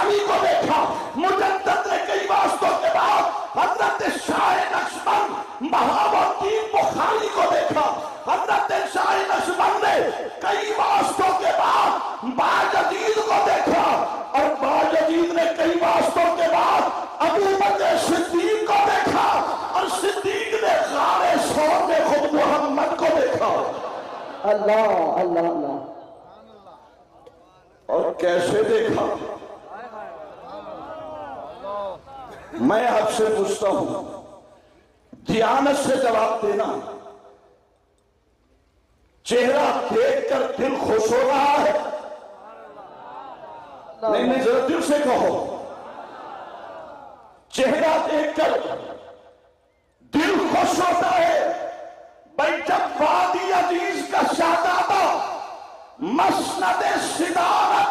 बुखारी को देखा, मुजद्दद ने कई वास्तों के बाद हजरत शाह नक्शबंद महाबुद्दीन बुखारी को देखा, हजरत शाह नक्शबंद ने कई वास्तों के बाद बायजीद को देखा, और बायजीद ने कई वास्तों के बाद अबू बकर सिद्दीक को देखा, और सिद्दीक ने गारे शौर में खुद मोहम्मद को देखा। अल्लाह अल्लाह अल्लाह। और कैसे देखा? मैं आपसे पूछता हूं, ध्यान से जवाब देना। चेहरा देखकर दिल खुश हो रहा है? नहीं नहीं, जरा दिल से कहो। चेहरा देखकर दिल खुश होता है। भाई जब वादी अजीज का शादाबा मसनद सिदारत